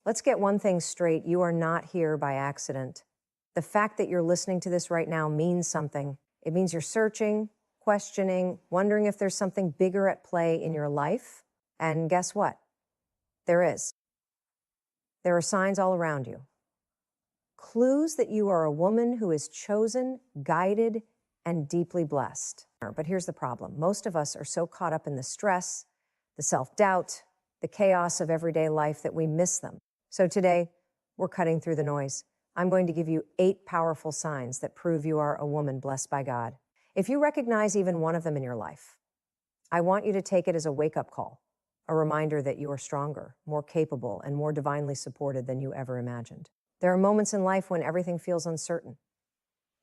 Let's get one thing straight. You are not here by accident. The fact that you're listening to this right now means something. It means you're searching, questioning, wondering if there's something bigger at play in your life. And guess what? There is. There are signs all around you. Clues that you are a woman who is chosen, guided, and deeply blessed. But here's the problem. Most of us are so caught up in the stress, the self-doubt, the chaos of everyday life that we miss them. So today, we're cutting through the noise. I'm going to give you 8 powerful signs that prove you are a woman blessed by God. If you recognize even one of them in your life, I want you to take it as a wake-up call, a reminder that you are stronger, more capable, and more divinely supported than you ever imagined. There are moments in life when everything feels uncertain.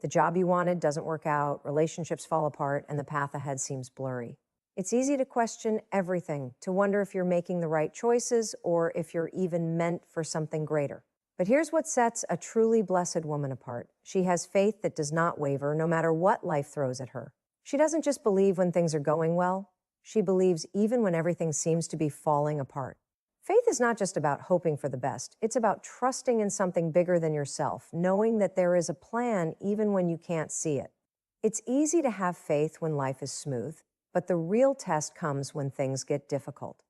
The job you wanted doesn't work out, relationships fall apart, and the path ahead seems blurry. It's easy to question everything, to wonder if you're making the right choices or if you're even meant for something greater. But here's what sets a truly blessed woman apart. She has faith that does not waver, no matter what life throws at her. She doesn't just believe when things are going well. She believes even when everything seems to be falling apart. Faith is not just about hoping for the best. It's about trusting in something bigger than yourself, knowing that there is a plan even when you can't see it. It's easy to have faith when life is smooth, but the real test comes when things get difficult.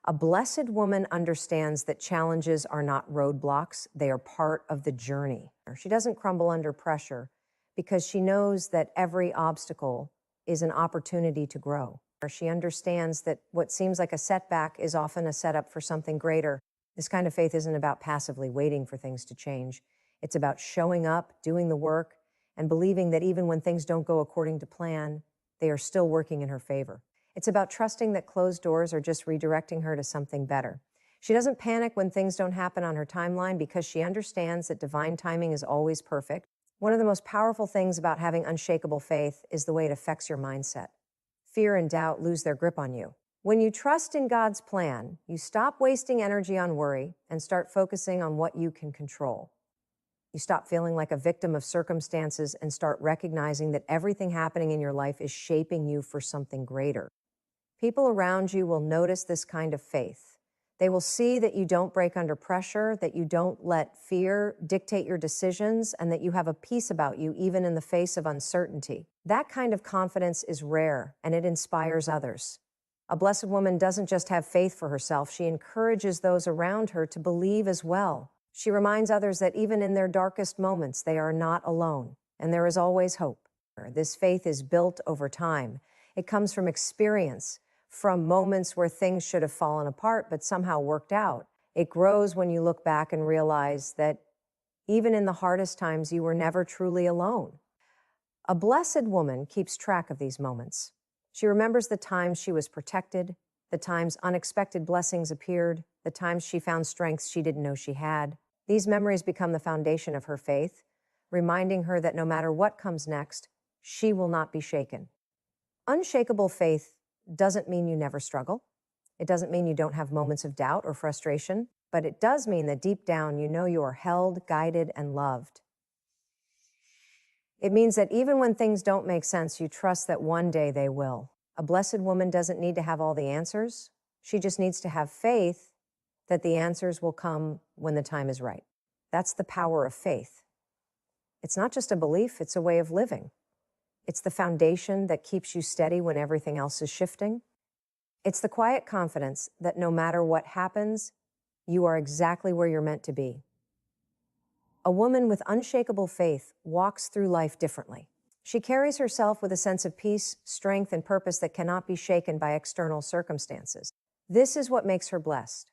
A blessed woman understands that challenges are not roadblocks, they are part of the journey. She doesn't crumble under pressure because she knows that every obstacle is an opportunity to grow. She understands that what seems like a setback is often a setup for something greater. This kind of faith isn't about passively waiting for things to change. It's about showing up, doing the work, and believing that even when things don't go according to plan, they are still working in her favor. It's about trusting that closed doors are just redirecting her to something better. She doesn't panic when things don't happen on her timeline because she understands that divine timing is always perfect. One of the most powerful things about having unshakable faith is the way it affects your mindset. Fear and doubt lose their grip on you. When you trust in God's plan, you stop wasting energy on worry and start focusing on what you can control. You stop feeling like a victim of circumstances and start recognizing that everything happening in your life is shaping you for something greater. People around you will notice this kind of faith. They will see that you don't break under pressure, that you don't let fear dictate your decisions, and that you have a peace about you even in the face of uncertainty. That kind of confidence is rare, and it inspires others. A blessed woman doesn't just have faith for herself, she encourages those around her to believe as well. She reminds others that even in their darkest moments, they are not alone, and there is always hope. This faith is built over time. It comes from experience, from moments where things should have fallen apart but somehow worked out. It grows when you look back and realize that even in the hardest times, you were never truly alone. A blessed woman keeps track of these moments. She remembers the times she was protected, the times unexpected blessings appeared, the times she found strengths she didn't know she had. These memories become the foundation of her faith, reminding her that no matter what comes next, she will not be shaken. Unshakable faith doesn't mean you never struggle. It doesn't mean you don't have moments of doubt or frustration, but it does mean that deep down you know you are held, guided, and loved. It means that even when things don't make sense, you trust that one day they will. A blessed woman doesn't need to have all the answers. She just needs to have faith that the answers will come when the time is right. That's the power of faith. It's not just a belief, it's a way of living. It's the foundation that keeps you steady when everything else is shifting. It's the quiet confidence that no matter what happens, you are exactly where you're meant to be. A woman with unshakable faith walks through life differently. She carries herself with a sense of peace, strength, and purpose that cannot be shaken by external circumstances. This is what makes her blessed.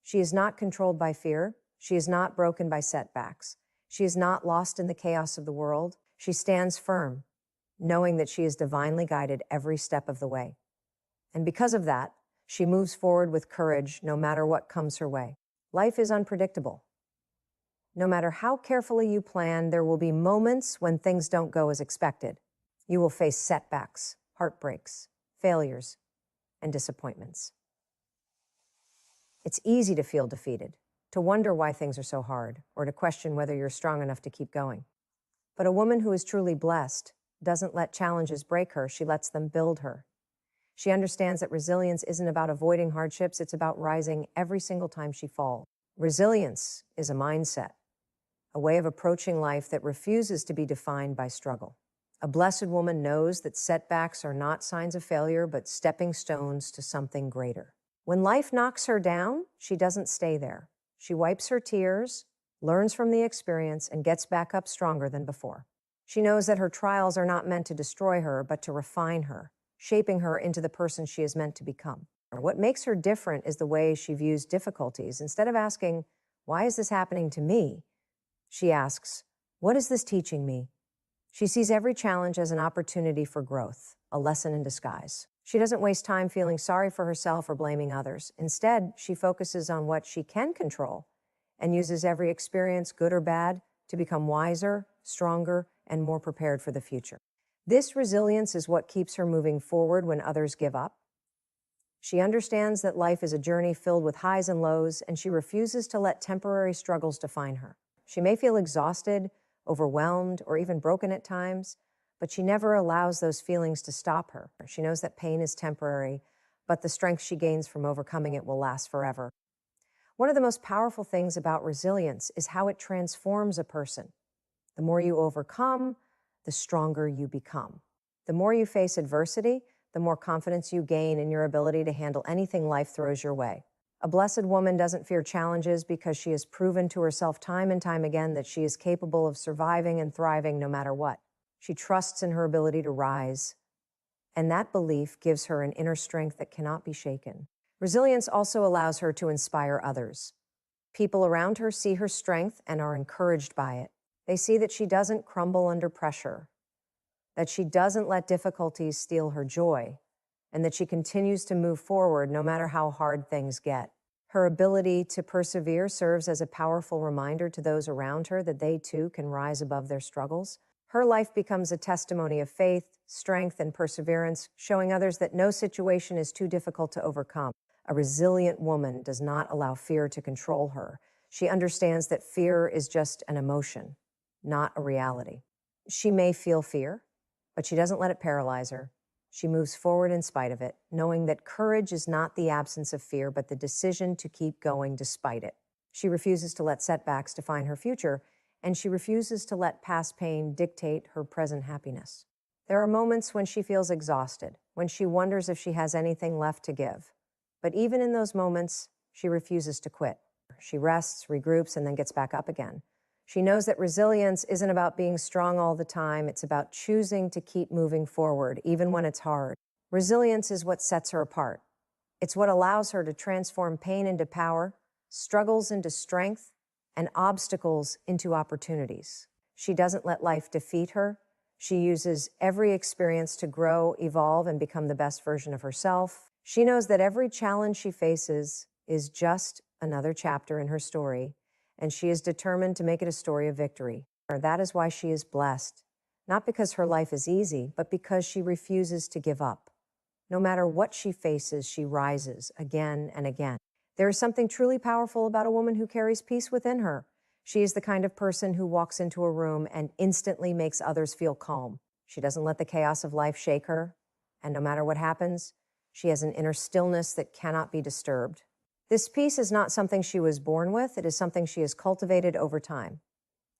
She is not controlled by fear. She is not broken by setbacks. She is not lost in the chaos of the world. She stands firm, knowing that she is divinely guided every step of the way. And because of that, she moves forward with courage no matter what comes her way. Life is unpredictable. No matter how carefully you plan, there will be moments when things don't go as expected. You will face setbacks, heartbreaks, failures, and disappointments. It's easy to feel defeated, to wonder why things are so hard, or to question whether you're strong enough to keep going. But a woman who is truly blessed doesn't let challenges break her, she lets them build her. She understands that resilience isn't about avoiding hardships, it's about rising every single time she falls. Resilience is a mindset, a way of approaching life that refuses to be defined by struggle. A blessed woman knows that setbacks are not signs of failure, but stepping stones to something greater. When life knocks her down, she doesn't stay there. She wipes her tears, learns from the experience, and gets back up stronger than before. She knows that her trials are not meant to destroy her, but to refine her, shaping her into the person she is meant to become. What makes her different is the way she views difficulties. Instead of asking, "Why is this happening to me?" she asks, "What is this teaching me?" She sees every challenge as an opportunity for growth, a lesson in disguise. She doesn't waste time feeling sorry for herself or blaming others. Instead, she focuses on what she can control and uses every experience, good or bad, to become wiser, stronger, and more prepared for the future. This resilience is what keeps her moving forward when others give up. She understands that life is a journey filled with highs and lows, and she refuses to let temporary struggles define her. She may feel exhausted, overwhelmed, or even broken at times, but she never allows those feelings to stop her. She knows that pain is temporary, but the strength she gains from overcoming it will last forever. One of the most powerful things about resilience is how it transforms a person. The more you overcome, the stronger you become. The more you face adversity, the more confidence you gain in your ability to handle anything life throws your way. A blessed woman doesn't fear challenges because she has proven to herself time and time again that she is capable of surviving and thriving no matter what. She trusts in her ability to rise, and that belief gives her an inner strength that cannot be shaken. Resilience also allows her to inspire others. People around her see her strength and are encouraged by it. They see that she doesn't crumble under pressure, that she doesn't let difficulties steal her joy, and that she continues to move forward no matter how hard things get. Her ability to persevere serves as a powerful reminder to those around her that they too can rise above their struggles. Her life becomes a testimony of faith, strength, and perseverance, showing others that no situation is too difficult to overcome. A resilient woman does not allow fear to control her. She understands that fear is just an emotion, not a reality. She may feel fear, but she doesn't let it paralyze her. She moves forward in spite of it, knowing that courage is not the absence of fear, but the decision to keep going despite it. She refuses to let setbacks define her future, and she refuses to let past pain dictate her present happiness. There are moments when she feels exhausted, when she wonders if she has anything left to give. But even in those moments, she refuses to quit. She rests, regroups, and then gets back up again. She knows that resilience isn't about being strong all the time. It's about choosing to keep moving forward, even when it's hard. Resilience is what sets her apart. It's what allows her to transform pain into power, struggles into strength, and obstacles into opportunities. She doesn't let life defeat her. She uses every experience to grow, evolve, and become the best version of herself. She knows that every challenge she faces is just another chapter in her story, and she is determined to make it a story of victory. That is why she is blessed, not because her life is easy, but because she refuses to give up. No matter what she faces, she rises again and again. There is something truly powerful about a woman who carries peace within her. She is the kind of person who walks into a room and instantly makes others feel calm. She doesn't let the chaos of life shake her, and no matter what happens, she has an inner stillness that cannot be disturbed. This peace is not something she was born with. It is something she has cultivated over time.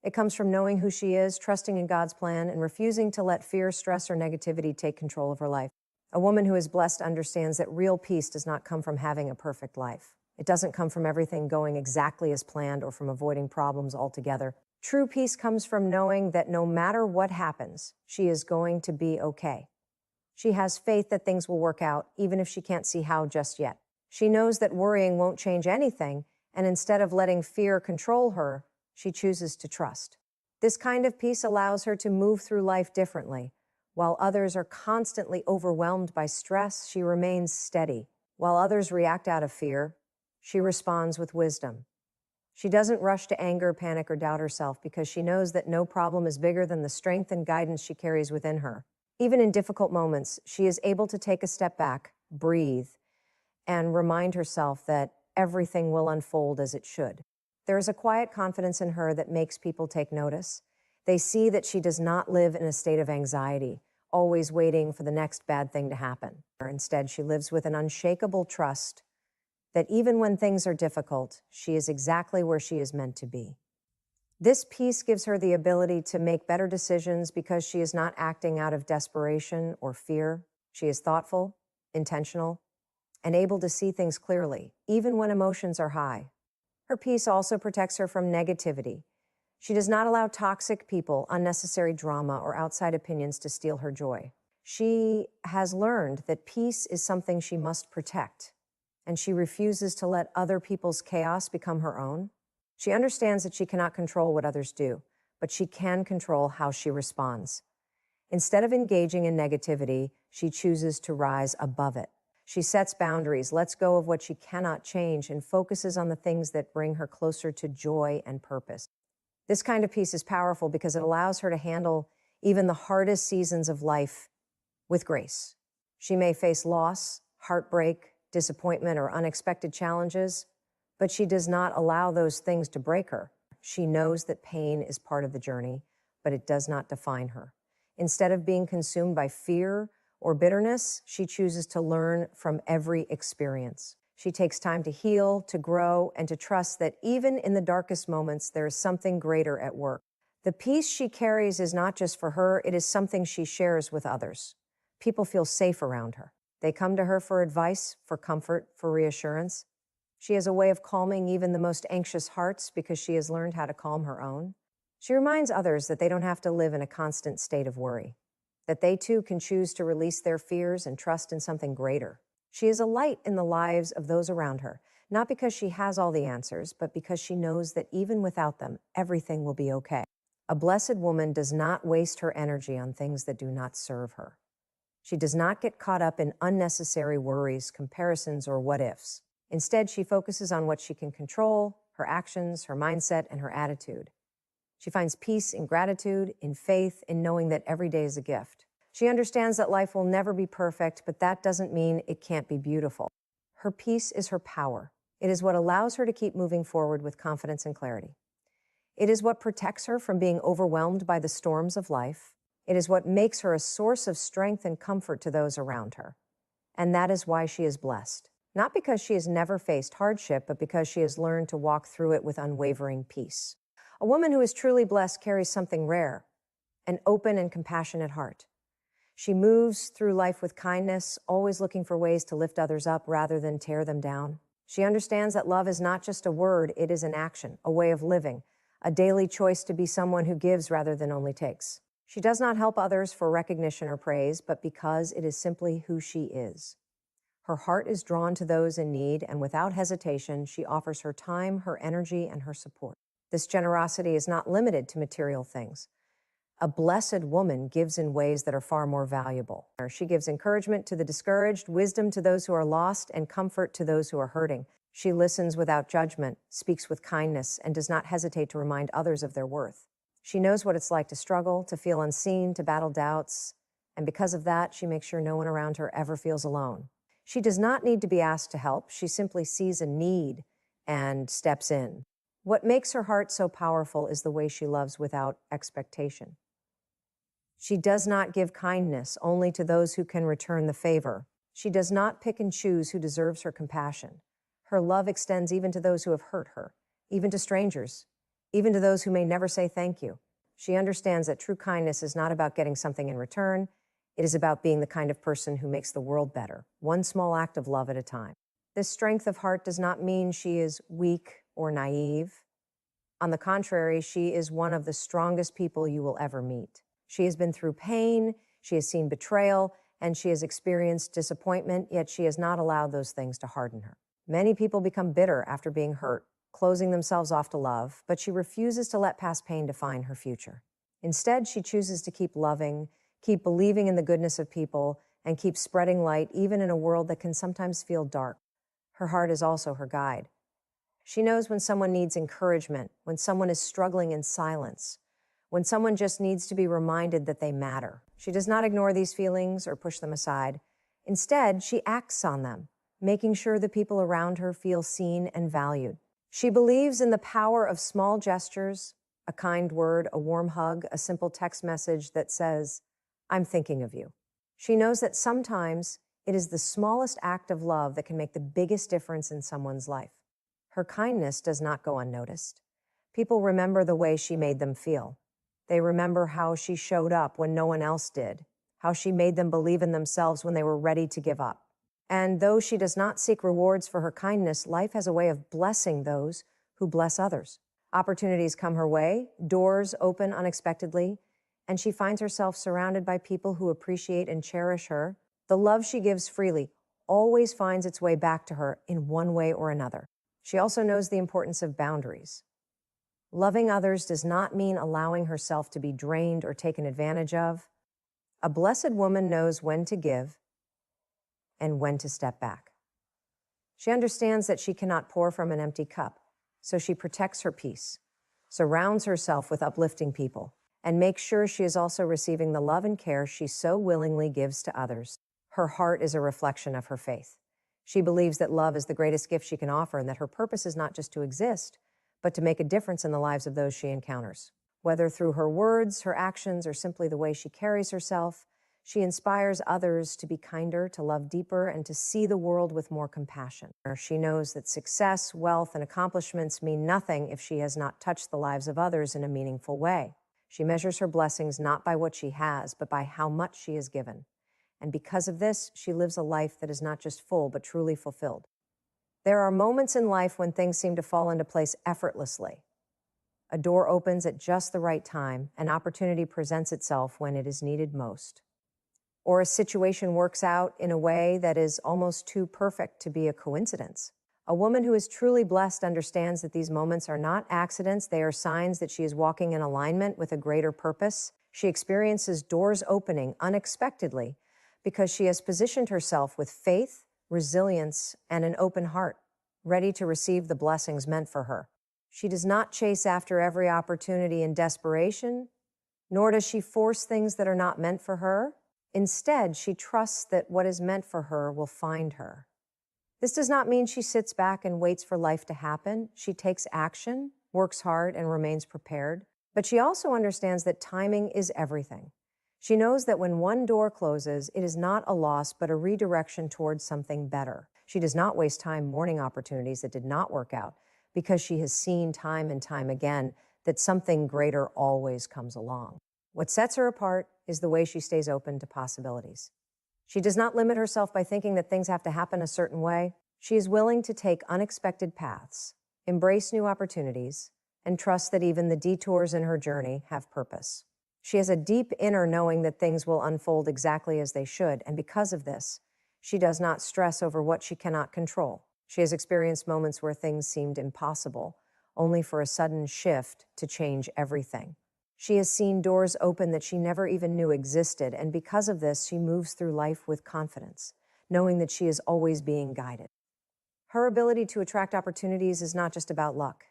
It comes from knowing who she is, trusting in God's plan, and refusing to let fear, stress, or negativity take control of her life. A woman who is blessed understands that real peace does not come from having a perfect life. It doesn't come from everything going exactly as planned or from avoiding problems altogether. True peace comes from knowing that no matter what happens, she is going to be okay. She has faith that things will work out, even if she can't see how just yet. She knows that worrying won't change anything, and instead of letting fear control her, she chooses to trust. This kind of peace allows her to move through life differently. While others are constantly overwhelmed by stress, she remains steady. While others react out of fear, she responds with wisdom. She doesn't rush to anger, panic, or doubt herself because she knows that no problem is bigger than the strength and guidance she carries within her. Even in difficult moments, she is able to take a step back, breathe, and remind herself that everything will unfold as it should. There is a quiet confidence in her that makes people take notice. They see that she does not live in a state of anxiety, always waiting for the next bad thing to happen. Instead, she lives with an unshakable trust that even when things are difficult, she is exactly where she is meant to be. This peace gives her the ability to make better decisions because she is not acting out of desperation or fear. She is thoughtful, intentional, and able to see things clearly, even when emotions are high. Her peace also protects her from negativity. She does not allow toxic people, unnecessary drama, or outside opinions to steal her joy. She has learned that peace is something she must protect, and she refuses to let other people's chaos become her own. She understands that she cannot control what others do, but she can control how she responds. Instead of engaging in negativity, she chooses to rise above it. She sets boundaries, lets go of what she cannot change, and focuses on the things that bring her closer to joy and purpose. This kind of peace is powerful because it allows her to handle even the hardest seasons of life with grace. She may face loss, heartbreak, disappointment, or unexpected challenges, but she does not allow those things to break her. She knows that pain is part of the journey, but it does not define her. Instead of being consumed by fear or bitterness, she chooses to learn from every experience. She takes time to heal, to grow, and to trust that even in the darkest moments, there is something greater at work. The peace she carries is not just for her, it is something she shares with others. People feel safe around her. They come to her for advice, for comfort, for reassurance. She has a way of calming even the most anxious hearts because she has learned how to calm her own. She reminds others that they don't have to live in a constant state of worry, that they too can choose to release their fears and trust in something greater. She is a light in the lives of those around her, not because she has all the answers, but because she knows that even without them, everything will be okay. A blessed woman does not waste her energy on things that do not serve her. She does not get caught up in unnecessary worries, comparisons, or what-ifs. Instead, she focuses on what she can control, her actions, her mindset, and her attitude. She finds peace in gratitude, in faith, in knowing that every day is a gift. She understands that life will never be perfect, but that doesn't mean it can't be beautiful. Her peace is her power. It is what allows her to keep moving forward with confidence and clarity. It is what protects her from being overwhelmed by the storms of life. It is what makes her a source of strength and comfort to those around her. And that is why she is blessed. Not because she has never faced hardship, but because she has learned to walk through it with unwavering peace. A woman who is truly blessed carries something rare, an open and compassionate heart. She moves through life with kindness, always looking for ways to lift others up rather than tear them down. She understands that love is not just a word, it is an action, a way of living, a daily choice to be someone who gives rather than only takes. She does not help others for recognition or praise, but because it is simply who she is. Her heart is drawn to those in need, and without hesitation, she offers her time, her energy, and her support. This generosity is not limited to material things. A blessed woman gives in ways that are far more valuable. She gives encouragement to the discouraged, wisdom to those who are lost, and comfort to those who are hurting. She listens without judgment, speaks with kindness, and does not hesitate to remind others of their worth. She knows what it's like to struggle, to feel unseen, to battle doubts, and because of that, she makes sure no one around her ever feels alone. She does not need to be asked to help. She simply sees a need and steps in. What makes her heart so powerful is the way she loves without expectation. She does not give kindness only to those who can return the favor. She does not pick and choose who deserves her compassion. Her love extends even to those who have hurt her, even to strangers, even to those who may never say thank you. She understands that true kindness is not about getting something in return. It is about being the kind of person who makes the world better, one small act of love at a time. This strength of heart does not mean she is weak or naive. On the contrary, she is one of the strongest people you will ever meet. She has been through pain, she has seen betrayal, and she has experienced disappointment, yet she has not allowed those things to harden her. Many people become bitter after being hurt, closing themselves off to love, but she refuses to let past pain define her future. Instead, she chooses to keep loving, keep believing in the goodness of people, and keep spreading light even in a world that can sometimes feel dark. Her heart is also her guide. She knows when someone needs encouragement, when someone is struggling in silence, when someone just needs to be reminded that they matter. She does not ignore these feelings or push them aside. Instead, she acts on them, making sure the people around her feel seen and valued. She believes in the power of small gestures, a kind word, a warm hug, a simple text message that says, "I'm thinking of you." She knows that sometimes It is the smallest act of love that can make the biggest difference in someone's life. Her kindness does not go unnoticed. People remember the way she made them feel. They remember how she showed up when no one else did, how she made them believe in themselves when they were ready to give up. And though she does not seek rewards for her kindness, life has a way of blessing those who bless others. Opportunities come her way, doors open unexpectedly, and she finds herself surrounded by people who appreciate and cherish her. The love she gives freely always finds its way back to her in one way or another. She also knows the importance of boundaries. Loving others does not mean allowing herself to be drained or taken advantage of. A blessed woman knows when to give and when to step back. She understands that she cannot pour from an empty cup, so she protects her peace, surrounds herself with uplifting people, and makes sure she is also receiving the love and care she so willingly gives to others. Her heart is a reflection of her faith. She believes that love is the greatest gift she can offer and that her purpose is not just to exist, but to make a difference in the lives of those she encounters. Whether through her words, her actions, or simply the way she carries herself, she inspires others to be kinder, to love deeper, and to see the world with more compassion. She knows that success, wealth, and accomplishments mean nothing if she has not touched the lives of others in a meaningful way. She measures her blessings not by what she has, but by how much she is given. And because of this, she lives a life that is not just full, but truly fulfilled. There are moments in life when things seem to fall into place effortlessly. A door opens at just the right time, an opportunity presents itself when it is needed most. Or a situation works out in a way that is almost too perfect to be a coincidence. A woman who is truly blessed understands that these moments are not accidents, they are signs that she is walking in alignment with a greater purpose. She experiences doors opening unexpectedly because she has positioned herself with faith, resilience, and an open heart, ready to receive the blessings meant for her. She does not chase after every opportunity in desperation, nor does she force things that are not meant for her. Instead, she trusts that what is meant for her will find her. This does not mean she sits back and waits for life to happen. She takes action, works hard, and remains prepared. But she also understands that timing is everything. She knows that when one door closes, it is not a loss, but a redirection towards something better. She does not waste time mourning opportunities that did not work out because she has seen time and time again that something greater always comes along. What sets her apart is the way she stays open to possibilities. She does not limit herself by thinking that things have to happen a certain way. She is willing to take unexpected paths, embrace new opportunities, and trust that even the detours in her journey have purpose. She has a deep inner knowing that things will unfold exactly as they should, and because of this, she does not stress over what she cannot control. She has experienced moments where things seemed impossible, only for a sudden shift to change everything. She has seen doors open that she never even knew existed, and because of this, she moves through life with confidence, knowing that she is always being guided. Her ability to attract opportunities is not just about luck.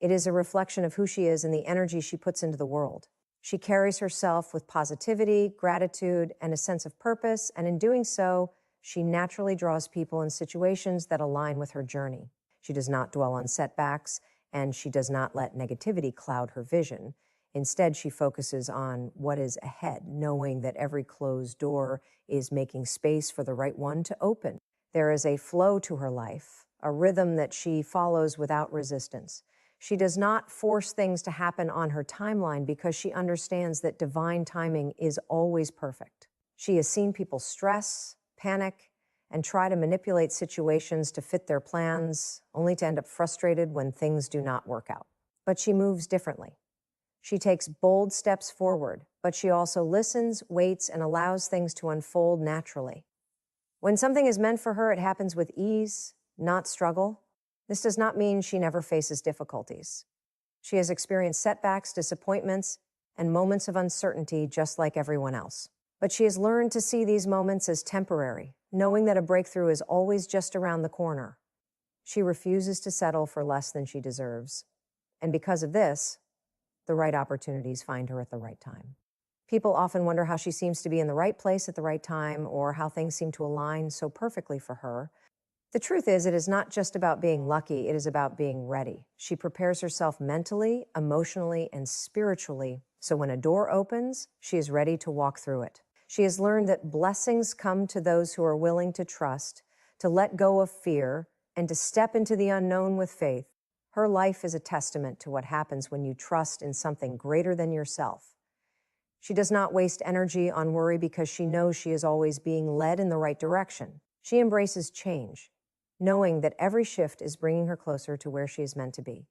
It is a reflection of who she is and the energy she puts into the world. She carries herself with positivity, gratitude, and a sense of purpose, and in doing so, she naturally draws people in situations that align with her journey. She does not dwell on setbacks, and she does not let negativity cloud her vision. Instead, she focuses on what is ahead, knowing that every closed door is making space for the right one to open. There is a flow to her life, a rhythm that she follows without resistance. She does not force things to happen on her timeline because she understands that divine timing is always perfect. She has seen people stress, panic, and try to manipulate situations to fit their plans, only to end up frustrated when things do not work out. But she moves differently. She takes bold steps forward, but she also listens, waits, and allows things to unfold naturally. When something is meant for her, it happens with ease, not struggle. This does not mean she never faces difficulties. She has experienced setbacks, disappointments, and moments of uncertainty just like everyone else. But she has learned to see these moments as temporary, knowing that a breakthrough is always just around the corner. She refuses to settle for less than she deserves. And because of this, the right opportunities find her at the right time. People often wonder how she seems to be in the right place at the right time or how things seem to align so perfectly for her. The truth is, it is not just about being lucky, it is about being ready. She prepares herself mentally, emotionally, and spiritually, so when a door opens, she is ready to walk through it. She has learned that blessings come to those who are willing to trust, to let go of fear, and to step into the unknown with faith. Her life is a testament to what happens when you trust in something greater than yourself. She does not waste energy on worry because she knows she is always being led in the right direction. She embraces change, knowing that every shift is bringing her closer to where she is meant to be.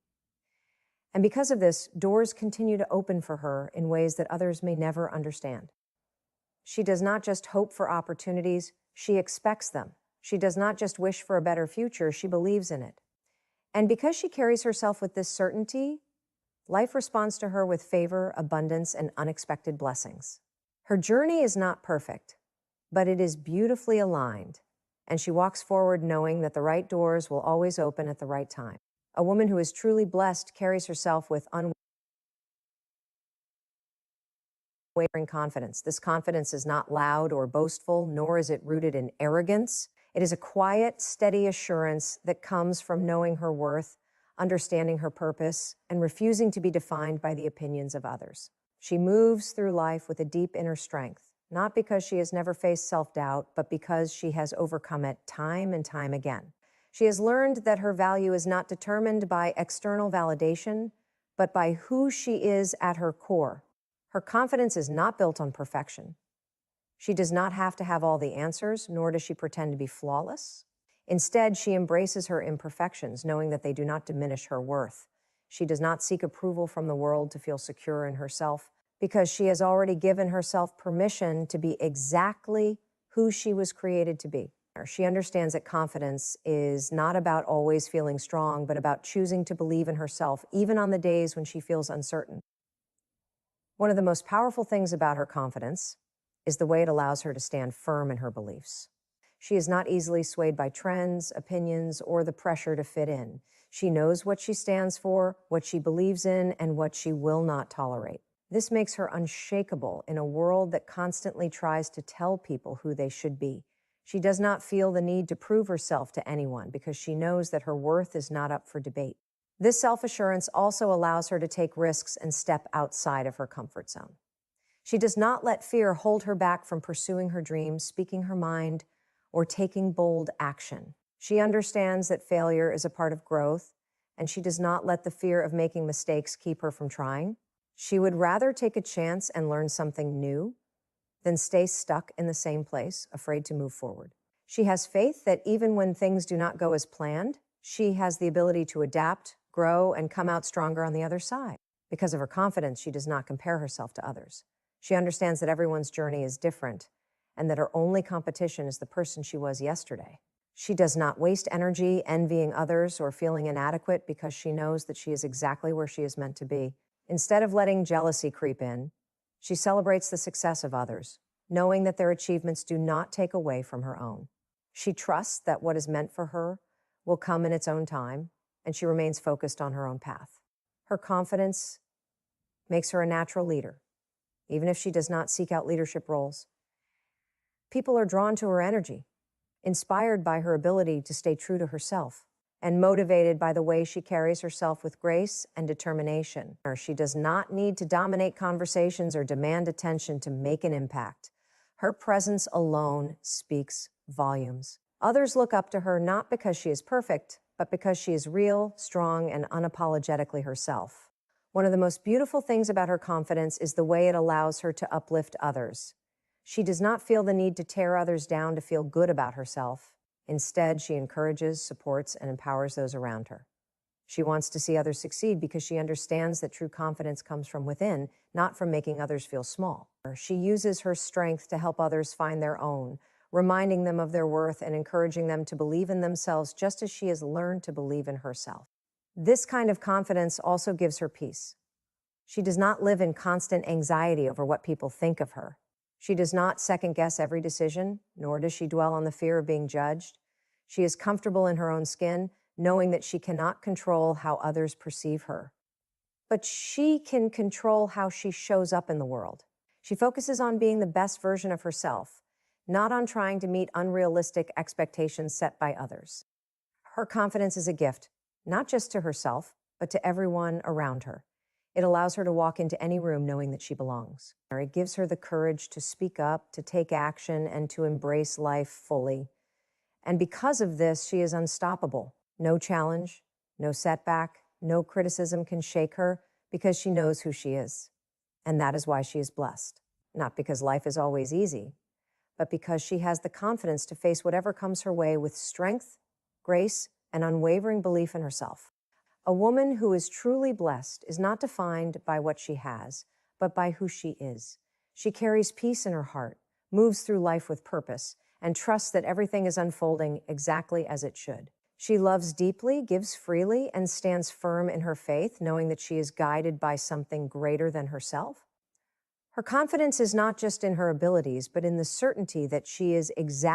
And because of this, doors continue to open for her in ways that others may never understand. She does not just hope for opportunities, she expects them. She does not just wish for a better future, she believes in it. And because she carries herself with this certainty, life responds to her with favor, abundance, and unexpected blessings. Her journey is not perfect, but it is beautifully aligned, and she walks forward knowing that the right doors will always open at the right time. A woman who is truly blessed carries herself with unwavering confidence. This confidence is not loud or boastful, nor is it rooted in arrogance. It is a quiet, steady assurance that comes from knowing her worth, understanding her purpose, and refusing to be defined by the opinions of others. She moves through life with a deep inner strength, not because she has never faced self-doubt, but because she has overcome it time and time again. She has learned that her value is not determined by external validation, but by who she is at her core. Her confidence is not built on perfection. She does not have to have all the answers, nor does she pretend to be flawless. Instead, she embraces her imperfections, knowing that they do not diminish her worth. She does not seek approval from the world to feel secure in herself, because she has already given herself permission to be exactly who she was created to be. She understands that confidence is not about always feeling strong, but about choosing to believe in herself, even on the days when she feels uncertain. One of the most powerful things about her confidence is the way it allows her to stand firm in her beliefs. She is not easily swayed by trends, opinions, or the pressure to fit in. She knows what she stands for, what she believes in, and what she will not tolerate. This makes her unshakable in a world that constantly tries to tell people who they should be. She does not feel the need to prove herself to anyone because she knows that her worth is not up for debate. This self-assurance also allows her to take risks and step outside of her comfort zone. She does not let fear hold her back from pursuing her dreams, speaking her mind, or taking bold action. She understands that failure is a part of growth, and she does not let the fear of making mistakes keep her from trying. She would rather take a chance and learn something new than stay stuck in the same place, afraid to move forward. She has faith that even when things do not go as planned, she has the ability to adapt, grow, and come out stronger on the other side. Because of her confidence, she does not compare herself to others. She understands that everyone's journey is different and that her only competition is the person she was yesterday. She does not waste energy envying others or feeling inadequate because she knows that she is exactly where she is meant to be. Instead of letting jealousy creep in, she celebrates the success of others, knowing that their achievements do not take away from her own. She trusts that what is meant for her will come in its own time, and she remains focused on her own path. Her confidence makes her a natural leader, even if she does not seek out leadership roles. People are drawn to her energy, inspired by her ability to stay true to herself, and motivated by the way she carries herself with grace and determination. She does not need to dominate conversations or demand attention to make an impact. Her presence alone speaks volumes. Others look up to her not because she is perfect, but because she is real, strong, and unapologetically herself. One of the most beautiful things about her confidence is the way it allows her to uplift others. She does not feel the need to tear others down to feel good about herself. Instead, she encourages, supports, and empowers those around her. She wants to see others succeed because she understands that true confidence comes from within, not from making others feel small. She uses her strength to help others find their own, reminding them of their worth and encouraging them to believe in themselves just as she has learned to believe in herself. This kind of confidence also gives her peace. She does not live in constant anxiety over what people think of her. She does not second-guess every decision, nor does she dwell on the fear of being judged. She is comfortable in her own skin, knowing that she cannot control how others perceive her. But she can control how she shows up in the world. She focuses on being the best version of herself, not on trying to meet unrealistic expectations set by others. Her confidence is a gift, not just to herself, but to everyone around her. It allows her to walk into any room knowing that she belongs. It gives her the courage to speak up, to take action, and to embrace life fully. And because of this, she is unstoppable. No challenge, no setback, no criticism can shake her because she knows who she is. And that is why she is blessed. Not because life is always easy, but because she has the confidence to face whatever comes her way with strength, grace, and unwavering belief in herself. A woman who is truly blessed is not defined by what she has, but by who she is. She carries peace in her heart, moves through life with purpose, and trusts that everything is unfolding exactly as it should. She loves deeply, gives freely, and stands firm in her faith, knowing that she is guided by something greater than herself. Her confidence is not just in her abilities, but in the certainty that she is exactly